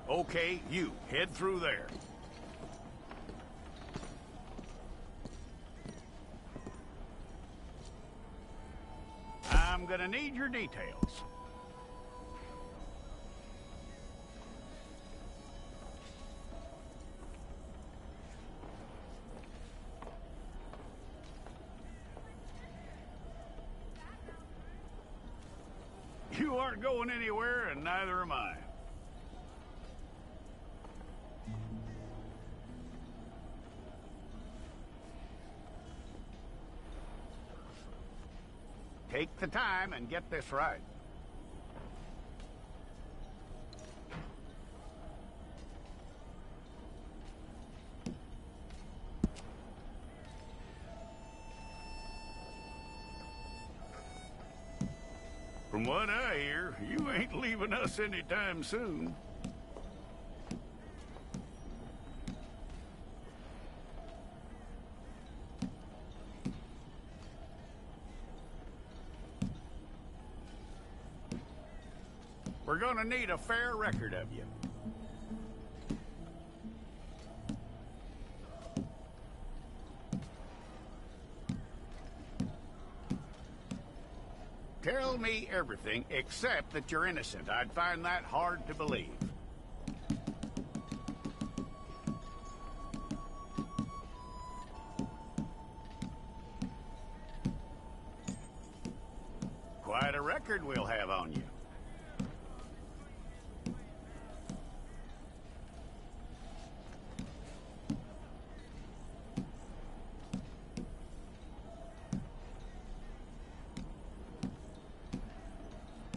Okay, you, head through there. I'm gonna need your details. You aren't going anywhere, and neither am I. Take the time and get this right. From what I hear, you ain't leaving us anytime soon. We're gonna need a fair record of you. Tell me everything except that you're innocent. I'd find that hard to believe. Quite a record we'll have on you.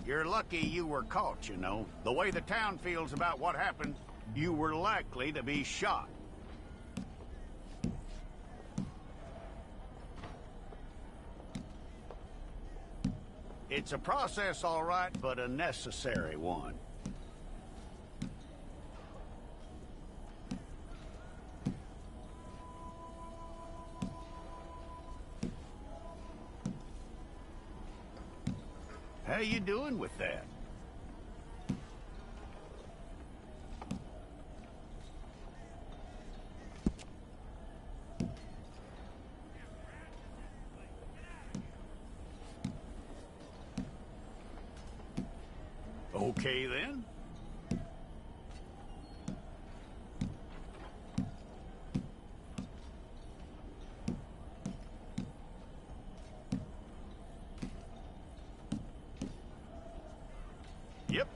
You're lucky you were caught, you know. The way the town feels about what happened, you were likely to be shot. It's a process, all right, but a necessary one. How you doing with that? Okay, then. Yep.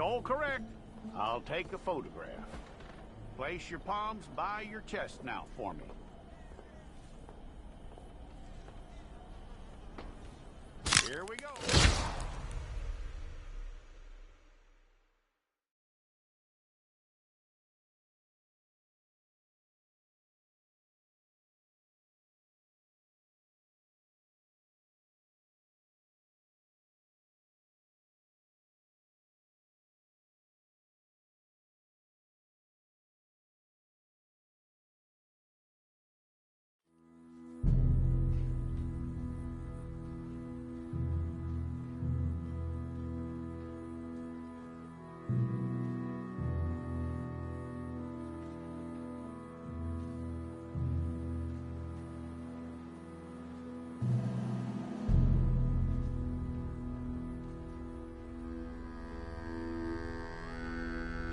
all correct. I'll take a photograph. Place your palms by your chest now for me. Here we go.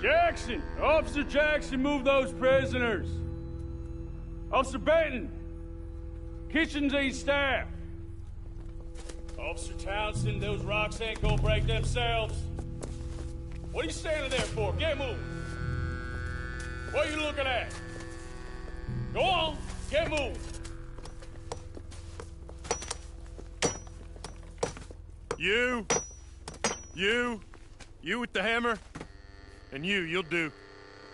Jackson! Officer Jackson, move those prisoners! Officer Benton! Kitchens and staff! Officer Townsend, those rocks ain't gonna break themselves. What are you standing there for? Get moving! What are you looking at? Go on, get moving! You with the hammer? And you'll do.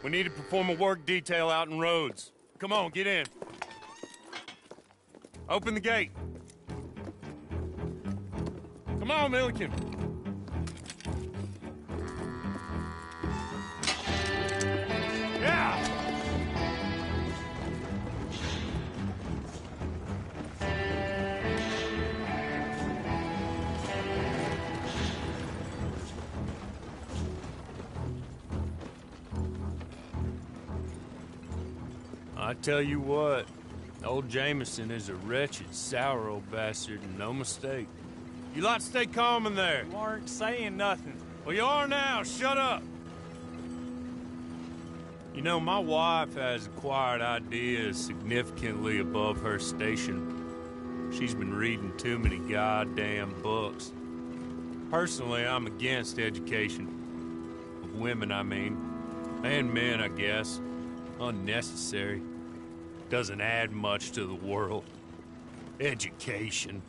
We need to perform a work detail out in Rhodes. Come on, get in. Open the gate. Come on, Milliken. Yeah! I tell you what, old Jameson is a wretched, sour old bastard, and no mistake. You lot stay calm in there. You aren't saying nothing. Well, you are now. Shut up. You know, my wife has acquired ideas significantly above her station. She's been reading too many goddamn books. Personally, I'm against education. Of women, I mean. And men, I guess. Unnecessary. Doesn't add much to the world. Education.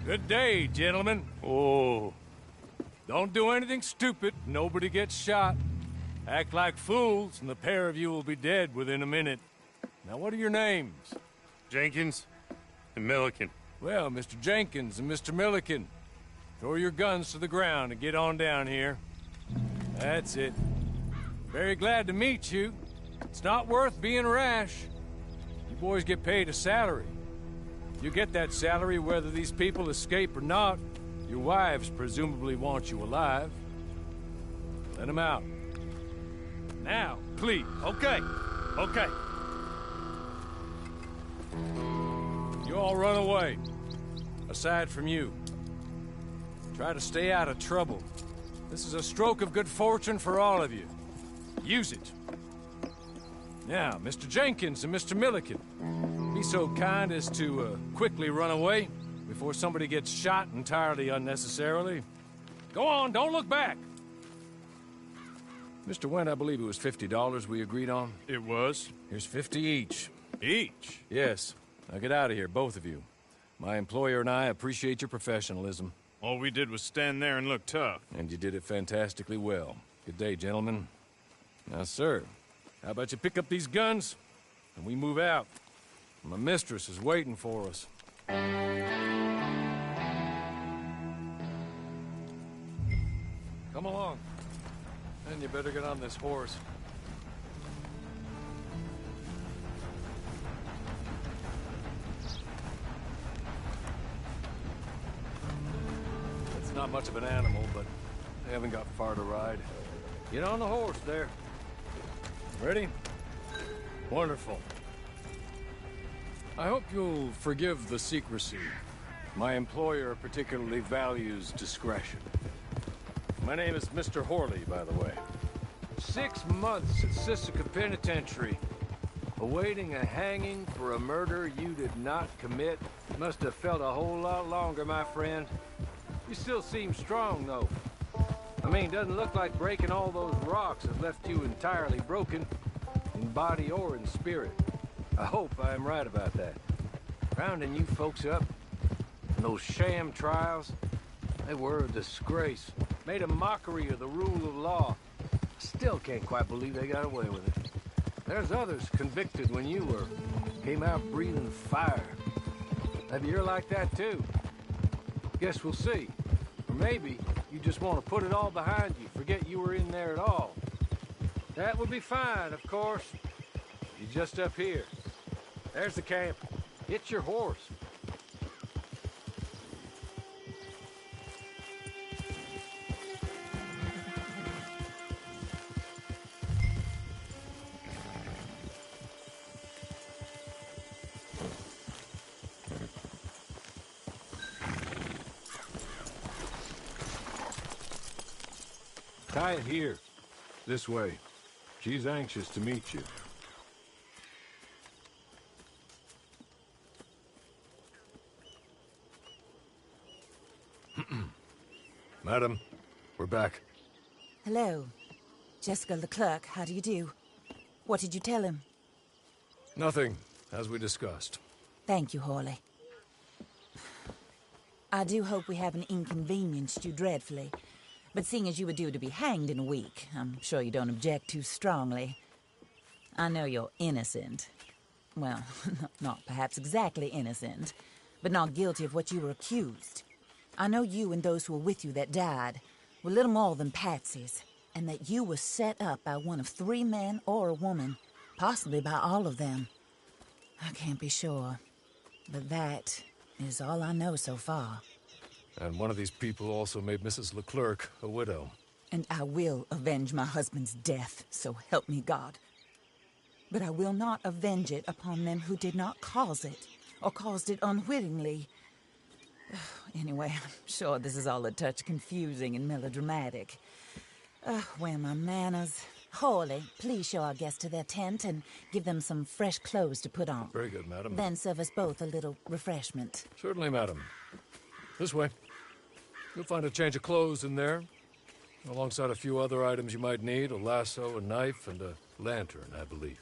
Good day, gentlemen. Oh. Don't do anything stupid. Nobody gets shot. Act like fools, and the pair of you will be dead within a minute. Now, what are your names? Jenkins and Milliken. Well, Mr. Jenkins and Mr. Milliken, throw your guns to the ground and get on down here. That's it. Very glad to meet you. It's not worth being rash. You boys get paid a salary. You get that salary whether these people escape or not. Your wives presumably want you alive. Let them out. Now, please. Okay. You all run away. Aside from you. Try to stay out of trouble. This is a stroke of good fortune for all of you. Use it. Now, Mr. Jenkins and Mr. Milliken, be so kind as to quickly run away before somebody gets shot entirely unnecessarily. Go on, don't look back. Mr. Wendt, I believe it was $50 we agreed on. It was. Here's 50 each. Each? Yes. Now get out of here, both of you. My employer and I appreciate your professionalism. All we did was stand there and look tough. And you did it fantastically well. Good day, gentlemen. Now, sir, how about you pick up these guns, and we move out? My mistress is waiting for us. Come along. And you better get on this horse. It's not much of an animal, but they haven't got far to ride. Get on the horse there. Ready? Wonderful. I hope you'll forgive the secrecy. My employer particularly values discretion. My name is Mr. Horley, by the way. 6 months at Sisika Penitentiary. Awaiting a hanging for a murder you did not commit must have felt a whole lot longer, my friend. You still seem strong, though. I mean, doesn't look like breaking all those rocks has left you entirely broken, in body or in spirit. I hope I am right about that. Rounding you folks up, and those sham trials, they were a disgrace. Made a mockery of the rule of law. Still can't quite believe they got away with it. There's others convicted when you were. Came out breathing fire. Maybe you're like that too. Guess we'll see. Or maybe you just want to put it all behind you, forget you were in there at all. That would be fine, of course. You're just up here. There's the camp. Get your horse. Tie it here. This way. She's anxious to meet you. Madam, we're back. Hello. Jessica Leclerc, how do you do? What did you tell him? Nothing, as we discussed. Thank you, Hawley. I do hope we haven't inconvenienced you dreadfully. But seeing as you were due to be hanged in a week, I'm sure you don't object too strongly. I know you're innocent. Well, not perhaps exactly innocent, but not guilty of what you were accused. I know you and those who were with you that died were little more than patsies, and that you were set up by one of 3 men or a woman, possibly by all of them. I can't be sure, but that is all I know so far. And one of these people also made Mrs. Leclerc a widow. And I will avenge my husband's death, so help me God. But I will not avenge it upon them who did not cause it, or caused it unwittingly. Anyway, I'm sure this is all a touch confusing and melodramatic. Where are my manners? Hawley, please show our guests to their tent and give them some fresh clothes to put on. Very good, madam. Then serve us both a little refreshment. Certainly, madam. This way. You'll find a change of clothes in there, alongside a few other items you might need, a lasso, a knife, and a lantern, I believe.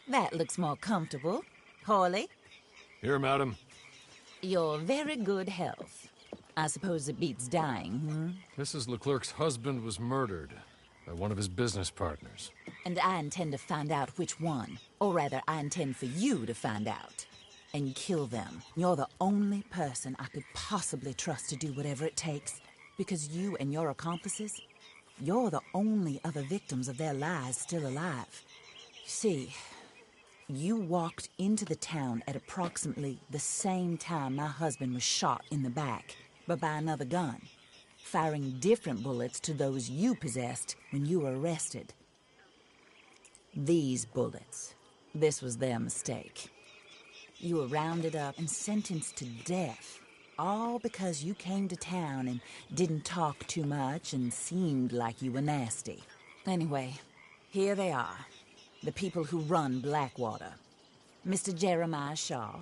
That looks more comfortable. Hawley, Here, madam. your very good health. I suppose it beats dying, Mrs. Leclerc's husband was murdered by one of his business partners. And I intend to find out which one. Or rather, I intend for you to find out. And kill them. You're the only person I could possibly trust to do whatever it takes. Because you and your accomplices, you're the only other victims of their lies still alive. You see, you walked into the town at approximately the same time my husband was shot in the back, but by another gun, firing different bullets to those you possessed when you were arrested. These bullets, this was their mistake. You were rounded up and sentenced to death, all because you came to town and didn't talk too much and seemed like you were nasty. Anyway, here they are, the people who run Blackwater. Mr. Jeremiah Shaw,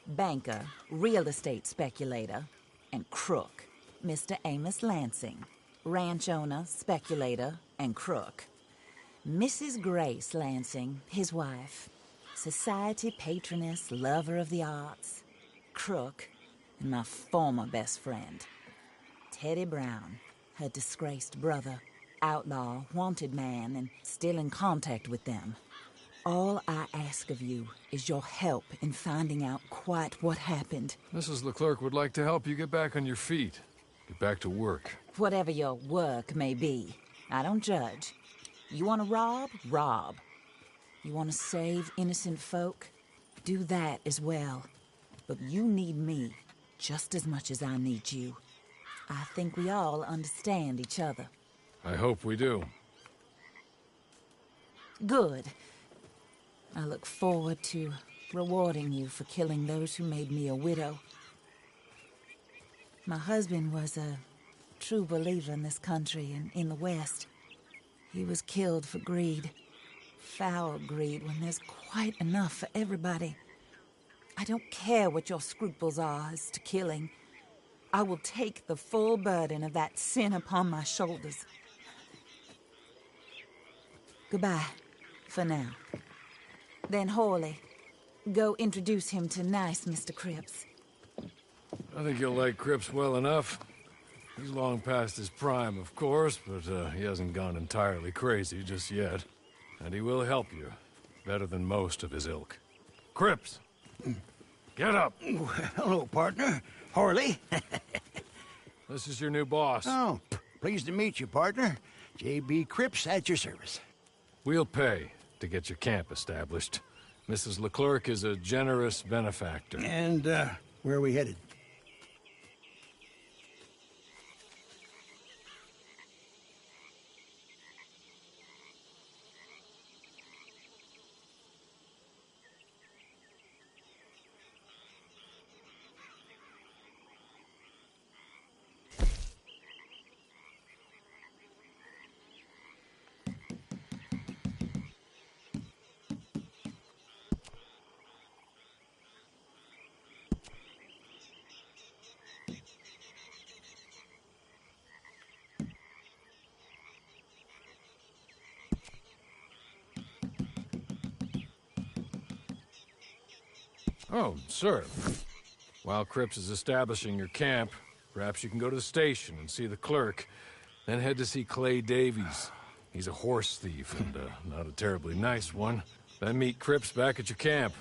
banker, real estate speculator, and crook. Mr. Amos Lansing, ranch owner, speculator, and crook. Mrs. Grace Lansing, his wife, society patroness, lover of the arts, crook, and my former best friend, Teddy Brown, her disgraced brother, outlaw, wanted man, and still in contact with them. All I ask of you is your help in finding out quite what happened. Mrs. Leclerc would like to help you get back on your feet. Get back to work. Whatever your work may be, I don't judge. You want to rob? Rob. You want to save innocent folk? Do that as well. But you need me just as much as I need you. I think we all understand each other. I hope we do. Good. I look forward to rewarding you for killing those who made me a widow. My husband was a true believer in this country and in the West. He was killed for greed. Foul greed when there's quite enough for everybody. I don't care what your scruples are as to killing. I will take the full burden of that sin upon my shoulders. Goodbye, for now. Then Hawley, go introduce him to nice Mr. Cripps. I think you'll like Cripps well enough. He's long past his prime, of course, but he hasn't gone entirely crazy just yet. And he will help you, better than most of his ilk. Cripps! Get up! Hello, partner. Hawley. This is your new boss. Oh, pleased to meet you, partner. J.B. Cripps at your service. We'll pay to get your camp established. Mrs. Leclerc is a generous benefactor. And, where are we headed? Oh, sir. While Cripps is establishing your camp, perhaps you can go to the station and see the clerk, then head to see Clay Davies. He's a horse thief, and not a terribly nice one. Then meet Cripps back at your camp.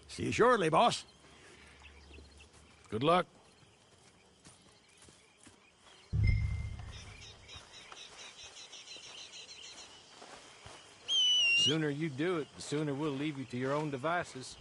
See you shortly, boss. Good luck. Sooner you do it, the sooner we'll leave you to your own devices.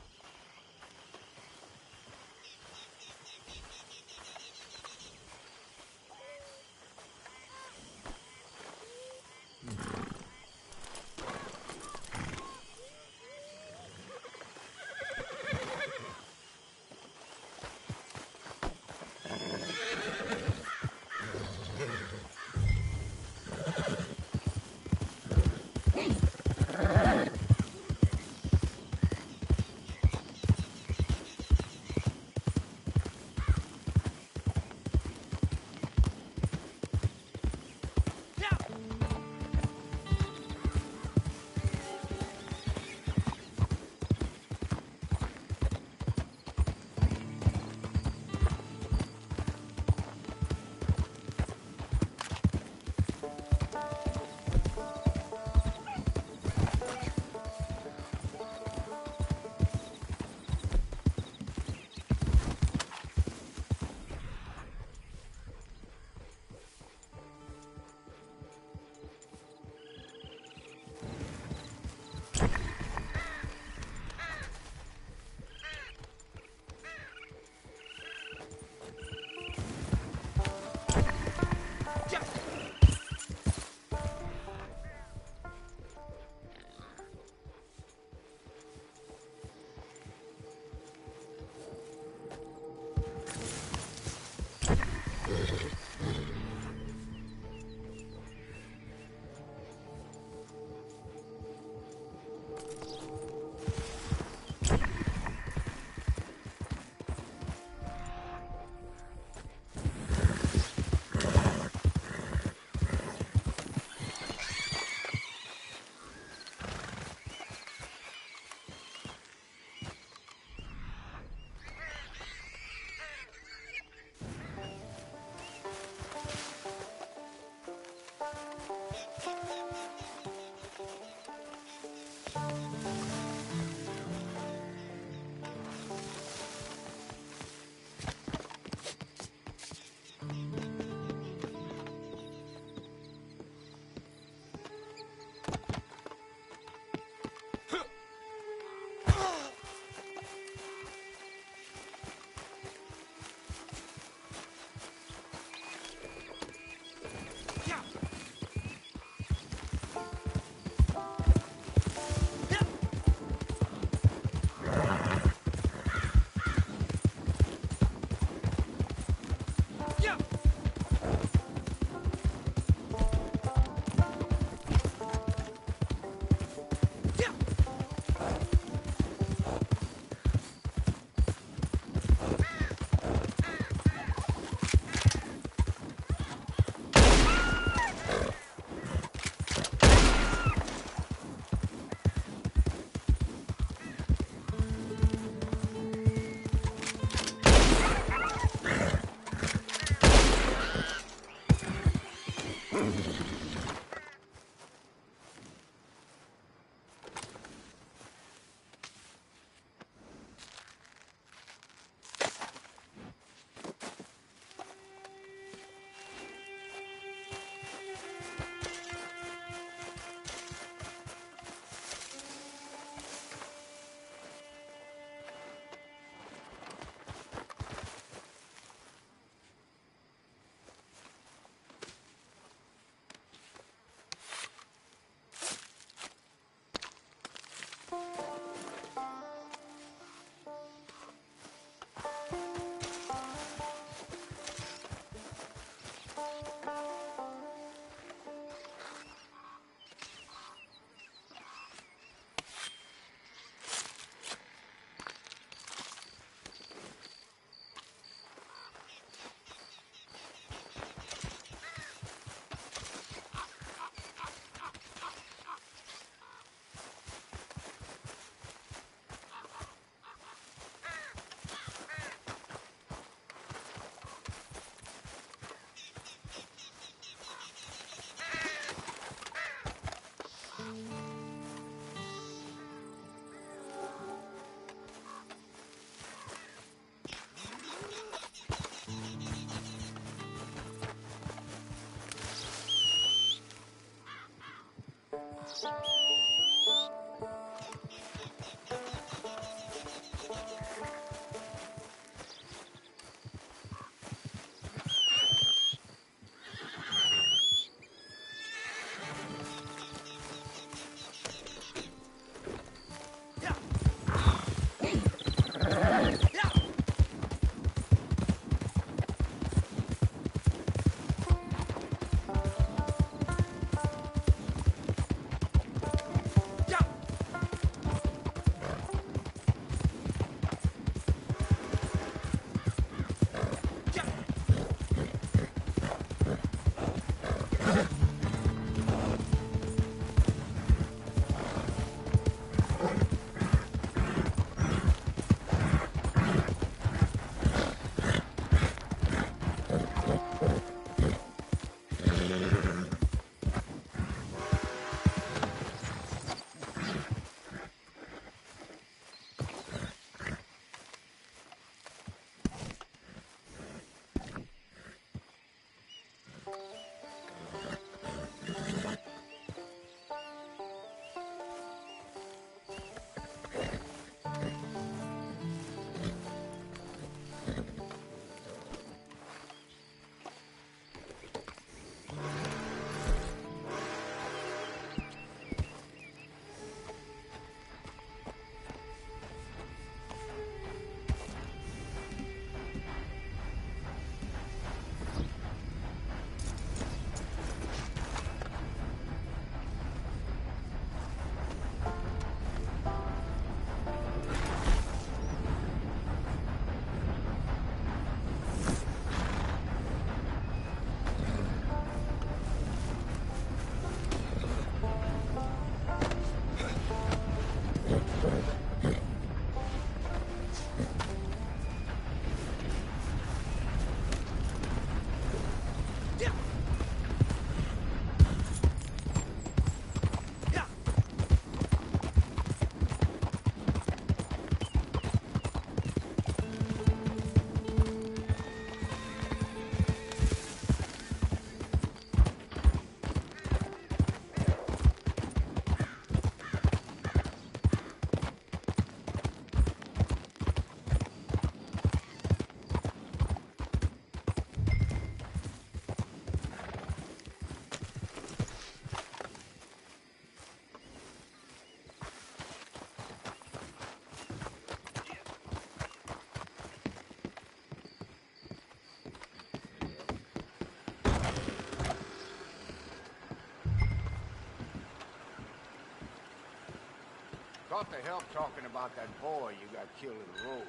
Caught the help talking about that boy you got killed in the roads.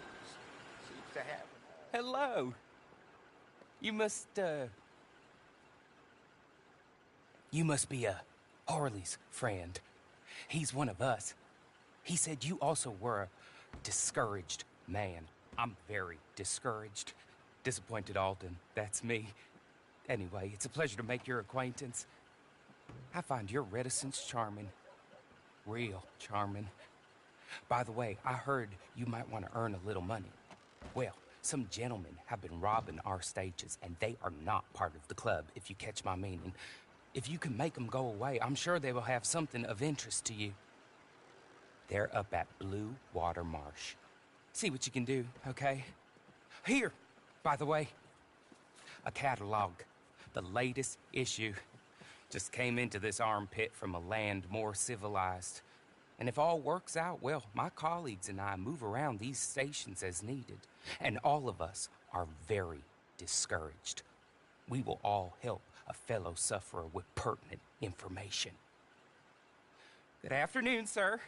Seems to happen. Hello. You must be Harley's friend. He's one of us. He said you also were a discouraged man. I'm very discouraged. Disappointed Alden, that's me. Anyway, it's a pleasure to make your acquaintance. I find your reticence charming. Real charming. By the way, I heard you might want to earn a little money. Well, some gentlemen have been robbing our stages, and they are not part of the club, if you catch my meaning. If you can make them go away, I'm sure they will have something of interest to you. They're up at Blue Water Marsh. See what you can do, okay? Here, by the way, a catalog. The latest issue. Just came into this armpit from a land more civilized. And if all works out, well, my colleagues and I move around these stations as needed. And all of us are very discouraged. We will all help a fellow sufferer with pertinent information. Good afternoon, sir.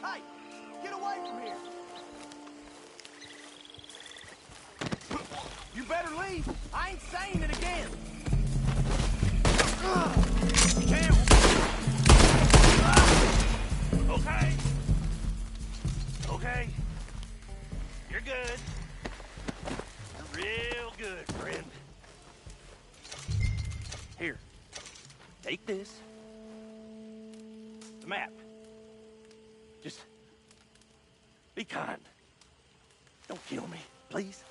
Hey, get away from here! You better leave. I ain't saying it again. Can't. Okay. Okay. You're good. You're real good, friend. Here. Take this. The map. Just be kind. Don't kill me, please.